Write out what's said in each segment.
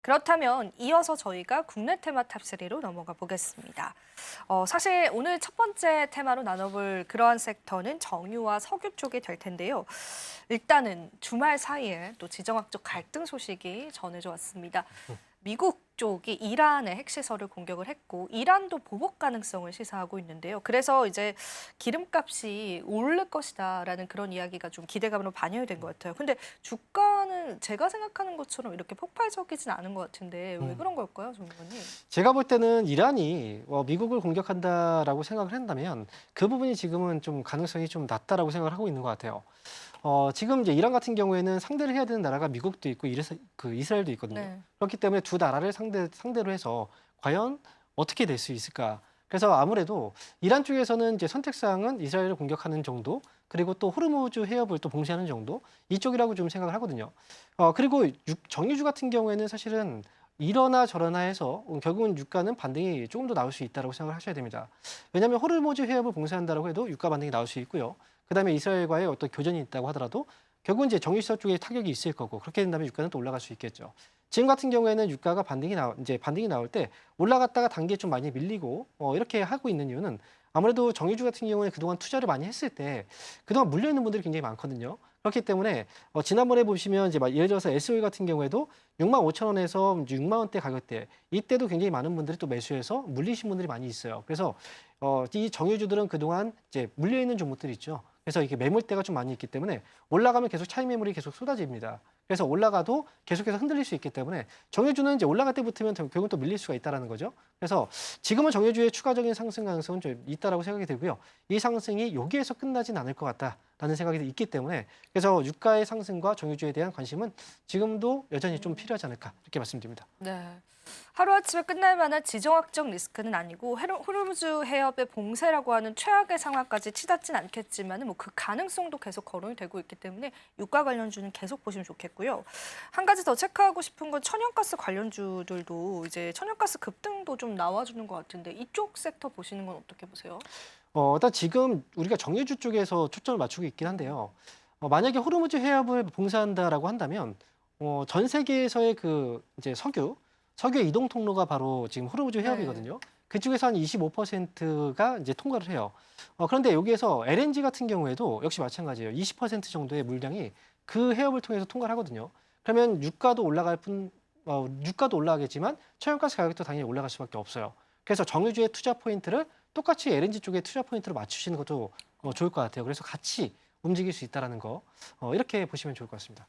그렇다면 이어서 저희가 국내 테마 탑3로 넘어가 보겠습니다. 사실 오늘 첫 번째 테마로 나눠볼 그러한 섹터는 정유와 석유 쪽이 될 텐데요. 일단은 주말 사이에 또 지정학적 갈등 소식이 전해져 왔습니다. 미국 쪽이 이란의 핵시설을 공격을 했고 이란도 보복 가능성을 시사하고 있는데요. 그래서 이제 기름값이 오를 것이다라는 그런 이야기가 좀 기대감으로 반영이 된 것 같아요. 근데 주가는 제가 생각하는 것처럼 이렇게 폭발적이진 않은 것 같은데 왜 그런 걸까요, 정 의원님? 제가 볼 때는 이란이 미국을 공격한다라고 생각을 한다면 그 부분이 지금은 좀 가능성이 좀 낮다라고 생각을 하고 있는 것 같아요. 지금 이제 이란 같은 경우에는 상대를 해야 되는 나라가 미국도 있고 이스라엘도 있거든요. 네. 그렇기 때문에 두 나라를 상대로 해서 과연 어떻게 될 수 있을까? 그래서 아무래도 이란 쪽에서는 이제 선택 사항은 이스라엘을 공격하는 정도, 그리고 또 호르무즈 해협을 또 봉쇄하는 정도 이쪽이라고 좀 생각을 하거든요. 그리고 정유주 같은 경우에는 사실은 이러나 저러나 해서 결국은 유가는 반등이 조금 더 나올 수 있다고 생각을 하셔야 됩니다. 왜냐하면 호르무즈 해협을 봉쇄한다고 해도 유가 반등이 나올 수 있고요. 그다음에 이스라엘과의 어떤 교전이 있다고 하더라도 결국은 이제 정유시설 쪽에 타격이 있을 거고 그렇게 된다면 유가는 또 올라갈 수 있겠죠. 지금 같은 경우에는 유가가 반등이 나올 때 올라갔다가 단기에 좀 많이 밀리고 이렇게 하고 있는 이유는 아무래도 정유주 같은 경우에 그동안 투자를 많이 했을 때 그동안 물려 있는 분들이 굉장히 많거든요. 그렇기 때문에 지난번에 보시면 이제 예를 들어서 SOE 같은 경우에도 6만 5천 원에서 6만 원대 가격대 이때도 굉장히 많은 분들이 또 매수해서 물리신 분들이 많이 있어요. 그래서 이 정유주들은 그동안 이제 물려 있는 종목들이 있죠. 그래서 이게 매물대가 좀 많이 있기 때문에 올라가면 계속 차익 매물이 계속 쏟아집니다. 그래서 올라가도 계속해서 흔들릴 수 있기 때문에 정유주는 이제 올라갈 때 붙으면 결국은 또 밀릴 수가 있다는 거죠. 그래서 지금은 정유주의 추가적인 상승 가능성은 좀 있다라고 생각이 들고요. 이 상승이 여기에서 끝나진 않을 것 같다라는 생각이 있기 때문에 그래서 유가의 상승과 정유주에 대한 관심은 지금도 여전히 좀 필요하지 않을까 이렇게 말씀드립니다. 네. 하루아침에 끝날 만한 지정학적 리스크는 아니고 호르무즈 해협의 봉쇄라고 하는 최악의 상황까지 치닫진 않겠지만 뭐 그 가능성도 계속 거론이 되고 있기 때문에 유가 관련주는 계속 보시면 좋겠고요. 한 가지 더 체크하고 싶은 건 천연가스 관련주들도 이제 천연가스 급등도 좀 나와주는 것 같은데 이쪽 섹터 보시는 건 어떻게 보세요? 일단 지금 우리가 정유주 쪽에서 초점을 맞추고 있긴 한데요. 만약에 호르무즈 해협을 봉쇄한다라고 한다면 전 세계에서의 그 이제 석유의 이동 통로가 바로 지금 호르무즈 네. 해협이거든요. 그쪽에서 한 25%가 이제 통과를 해요. 그런데 여기에서 LNG 같은 경우에도 역시 마찬가지예요. 20% 정도의 물량이 그 해협을 통해서 통과를 하거든요. 그러면 유가도 올라가겠지만 천연가스 가격도 당연히 올라갈 수밖에 없어요. 그래서 정유주의 투자 포인트를 똑같이 LNG 쪽에 투자 포인트로 맞추시는 것도 좋을 것 같아요. 그래서 같이 움직일 수 있다는 거 이렇게 보시면 좋을 것 같습니다.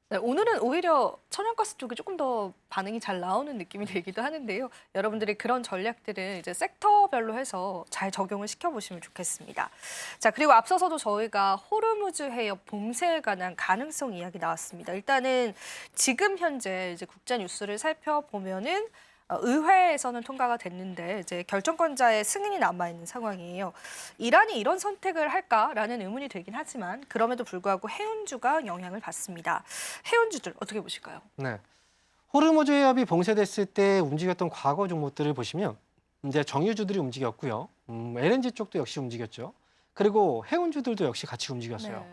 네, 오늘은 오히려 천연가스 쪽이 조금 더 반응이 잘 나오는 느낌이 들기도 하는데요. 여러분들이 그런 전략들을 이제 섹터별로 해서 잘 적용을 시켜보시면 좋겠습니다. 자, 그리고 앞서서도 저희가 호르무즈 해협 봉쇄에 관한 가능성 이야기 나왔습니다. 일단은 지금 현재 이제 국제 뉴스를 살펴보면은 의회에서는 통과가 됐는데 이제 결정권자의 승인이 남아 있는 상황이에요. 이란이 이런 선택을 할까라는 의문이 들긴 하지만 그럼에도 불구하고 해운주가 영향을 받습니다. 해운주들 어떻게 보실까요? 네. 호르무즈 해협이 봉쇄됐을 때 움직였던 과거 종목들을 보시면 이제 정유주들이 움직였고요. LNG 쪽도 역시 움직였죠. 그리고 해운주들도 역시 같이 움직였어요. 네.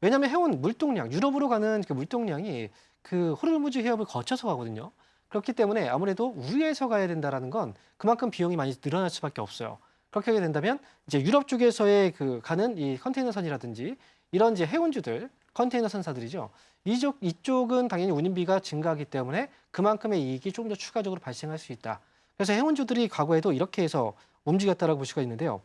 왜냐하면 해운 물동량, 유럽으로 가는 그 물동량이 그 호르무즈 해협을 거쳐서 가거든요. 그렇기 때문에 아무래도 위에서 가야 된다라는 건 그만큼 비용이 많이 늘어날 수밖에 없어요. 그렇게 하게 된다면 이제 유럽 쪽에서의 그 가는 이 컨테이너선이라든지 이런 이제 해운주들, 컨테이너 선사들이죠. 이쪽은 당연히 운임비가 증가하기 때문에 그만큼의 이익이 조금 더 추가적으로 발생할 수 있다. 그래서 해운주들이 과거에도 이렇게 해서 움직였다라고 볼 수가 있는데요.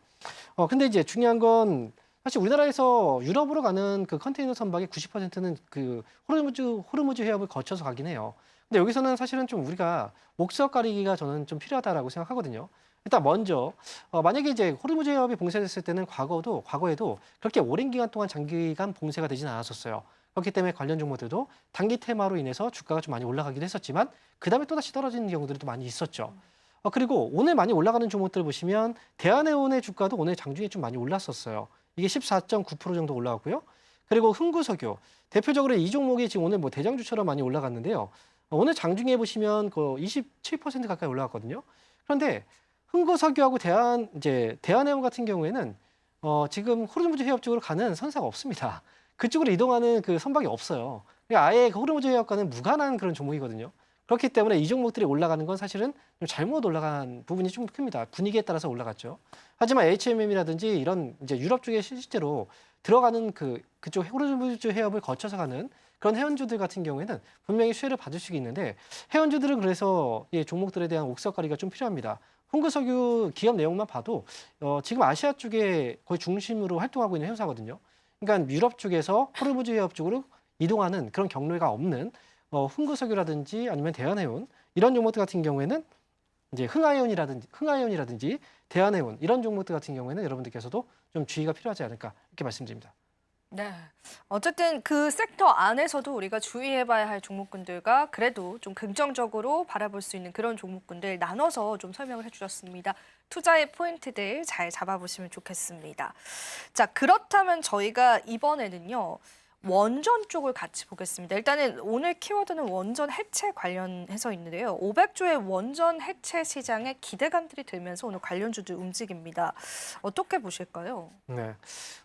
근데 이제 중요한 건 사실 우리나라에서 유럽으로 가는 그 컨테이너 선박의 90%는 그 호르무즈 해협을 거쳐서 가긴 해요. 근데 여기서는 사실은 좀 우리가 목석 가리기가 저는 좀 필요하다라고 생각하거든요. 일단 먼저 만약에 이제 호르무즈 해협이 봉쇄됐을 때는 과거에도 그렇게 오랜 기간 동안 장기간 봉쇄가 되지는 않았었어요. 그렇기 때문에 관련 종목들도 단기 테마로 인해서 주가가 좀 많이 올라가기도 했었지만 그다음에 또다시 떨어지는 경우들도 많이 있었죠. 그리고 오늘 많이 올라가는 종목들 보시면 대한해운의 주가도 오늘 장중에 좀 많이 올랐었어요. 이게 14.9% 정도 올라갔고요. 그리고 흥구석유 대표적으로 이 종목이 지금 오늘 뭐 대장주처럼 많이 올라갔는데요. 오늘 장중에 보시면 그 27% 가까이 올라갔거든요. 그런데 흥구석유하고 대한해운 같은 경우에는 지금 호르무즈 해협 쪽으로 가는 선사가 없습니다. 그쪽으로 이동하는 그 선박이 없어요. 그러니까 아예 그 호르무즈 해협과는 무관한 그런 종목이거든요. 그렇기 때문에 이 종목들이 올라가는 건 사실은 좀 잘못 올라간 부분이 좀 큽니다. 분위기에 따라서 올라갔죠. 하지만 HMM이라든지 이런 이제 유럽 쪽에 실제로 들어가는 그쪽 호르무즈 해협을 거쳐서 가는 그런 해운주들 같은 경우에는 분명히 수혜를 받을 수 있는데 해운주들은 그래서 이 종목들에 대한 옥석가리가 좀 필요합니다. 홍그석유 기업 내용만 봐도 지금 아시아 쪽에 거의 중심으로 활동하고 있는 회사거든요. 그러니까 유럽 쪽에서 호르무즈 해협 쪽으로 이동하는 그런 경로가 없는 홍그석유라든지 아니면 대한해운 이런 종목들 같은 경우에는 이제 흥하이온이라든지 대한해운 이런 종목들 같은 경우에는 여러분들께서도 좀 주의가 필요하지 않을까 이렇게 말씀드립니다. 네. 어쨌든 그 섹터 안에서도 우리가 주의해봐야 할 종목군들과 그래도 좀 긍정적으로 바라볼 수 있는 그런 종목군들 나눠서 좀 설명을 해주셨습니다. 투자의 포인트들 잘 잡아보시면 좋겠습니다. 자, 그렇다면 저희가 이번에는요. 원전 쪽을 같이 보겠습니다. 일단은 오늘 키워드는 원전 해체 관련해서 있는데요. 500조의 원전 해체 시장에 기대감들이 들면서 오늘 관련주들 움직입니다. 어떻게 보실까요? 네.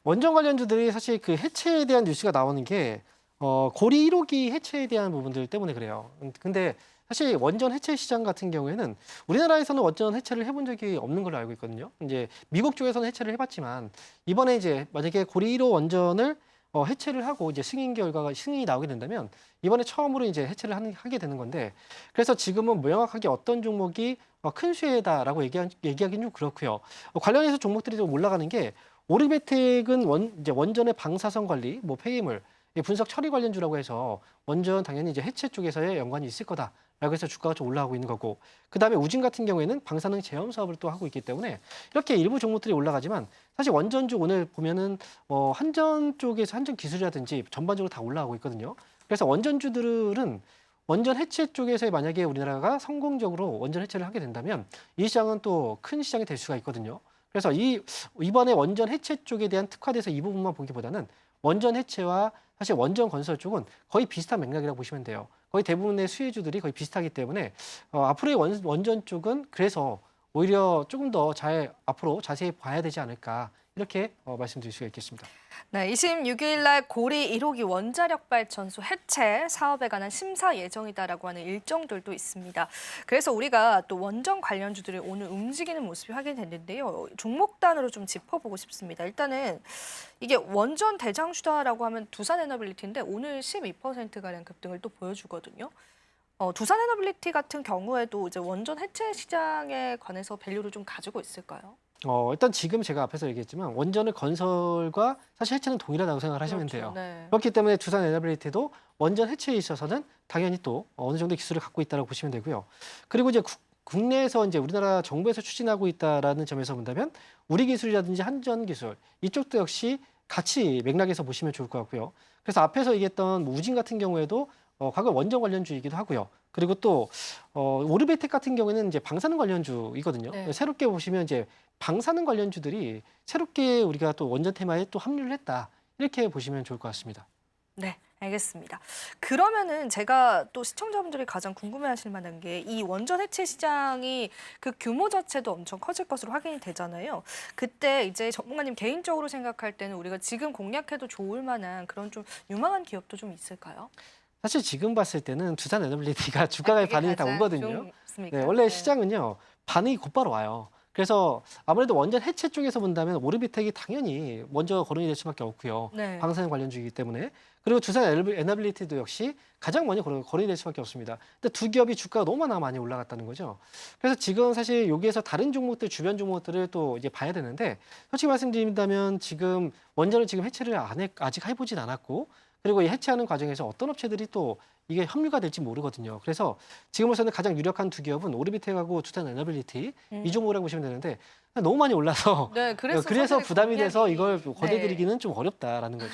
원전 관련주들이 사실 그 해체에 대한 뉴스가 나오는 게 고리 1호기 해체에 대한 부분들 때문에 그래요. 근데 사실 원전 해체 시장 같은 경우에는 우리나라에서는 원전 해체를 해본 적이 없는 걸로 알고 있거든요. 이제 미국 쪽에서는 해체를 해봤지만 이번에 이제 만약에 고리 1호 원전을 해체를 하고 이제 승인이 나오게 된다면 이번에 처음으로 이제 해체를 하게 되는 건데 그래서 지금은 명확하게 어떤 종목이 큰 수혜다라고 얘기하기는 좀 그렇고요. 관련해서 종목들이 좀 올라가는 게 오리메텍은 이제 원전의 방사선 관리, 뭐 폐기물, 분석 처리 관련주라고 해서 원전 당연히 이제 해체 쪽에서의 연관이 있을 거다라고 해서 주가가 좀 올라가고 있는 거고 그다음에 우진 같은 경우에는 방사능 제험 사업을 또 하고 있기 때문에 이렇게 일부 종목들이 올라가지만 사실 원전주 오늘 보면은 한전 쪽에서 한전 기술이라든지 전반적으로 다 올라가고 있거든요. 그래서 원전주들은 원전 해체 쪽에서 만약에 우리나라가 성공적으로 원전 해체를 하게 된다면 이 시장은 또 큰 시장이 될 수가 있거든요. 그래서 이번에 원전 해체 쪽에 대한 특화돼서 이 부분만 보기보다는 원전 해체와 사실 원전 건설 쪽은 거의 비슷한 맥락이라고 보시면 돼요. 거의 대부분의 수혜주들이 거의 비슷하기 때문에 앞으로의 원전 쪽은 그래서 오히려 조금 더 앞으로 자세히 봐야 되지 않을까 이렇게 말씀드릴 수가 있겠습니다. 네, 26일 날 고리 1호기 원자력 발전소 해체 사업에 관한 심사 예정이다라고 하는 일정들도 있습니다. 그래서 우리가 또 원전 관련주들이 오늘 움직이는 모습이 확인됐는데요. 종목단으로 좀 짚어보고 싶습니다. 일단은 이게 원전 대장주다라고 하면 두산에너빌리티인데 오늘 12%가량 급등을 또 보여주거든요. 두산에너빌리티 같은 경우에도 이제 원전 해체 시장에 관해서 밸류를 좀 가지고 있을까요? 일단 지금 제가 앞에서 얘기했지만 원전의 건설과 사실 해체는 동일하다고 생각을 하시면 그렇죠. 돼요. 네. 그렇기 때문에 두산에너빌리티도 원전 해체에 있어서는 당연히 또 어느 정도 기술을 갖고 있다고 보시면 되고요. 그리고 이제 국내에서 이제 우리나라 정부에서 추진하고 있다라는 점에서 본다면 우리 기술이라든지 한전 기술 이쪽도 역시 같이 맥락에서 보시면 좋을 것 같고요. 그래서 앞에서 얘기했던 우진 같은 경우에도 과거 원전 관련주이기도 하고요. 그리고 또 오르베텍 같은 경우에는 이제 방사능 관련주이거든요. 네. 새롭게 보시면 이제 방사능 관련주들이 새롭게 우리가 또 원전 테마에 또 합류를 했다. 이렇게 보시면 좋을 것 같습니다. 네, 알겠습니다. 그러면은 제가 또 시청자분들이 가장 궁금해하실 만한 게 이 원전 해체 시장이 그 규모 자체도 엄청 커질 것으로 확인이 되잖아요. 그때 이제 전문가님 개인적으로 생각할 때는 우리가 지금 공략해도 좋을 만한 그런 좀 유망한 기업도 좀 있을까요? 사실 지금 봤을 때는 두산에너빌리티가 주가에 그게 반응이 다 가장 오거든요. 좋습니까? 네, 원래 네. 시장은요. 반응이 곧바로 와요. 그래서 아무래도 원전 해체 쪽에서 본다면 오르비텍이 당연히 먼저 거론이 될 수밖에 없고요. 네. 방사능 관련주이기 때문에. 그리고 두산에너빌리티도 역시 가장 먼저 거론이 될 수밖에 없습니다. 근데 두 기업이 주가가 너무나 많이 올라갔다는 거죠. 그래서 지금 사실 여기에서 다른 종목들, 주변 종목들을 또 이제 봐야 되는데 솔직히 말씀드린다면 지금 원전을 지금 해체를 아직 해보진 않았고 그리고 이 해체하는 과정에서 어떤 업체들이 또 이게 합류가 될지 모르거든요. 그래서 지금으로서는 가장 유력한 두 기업은 오르비텍하고 두산에너빌리티 이 종목이라고 보시면 되는데 너무 많이 올라서 네, 그래서 그래서 사실 부담이 돼서 공략이 이걸 네. 거둬들이기는 좀 어렵다라는 거죠.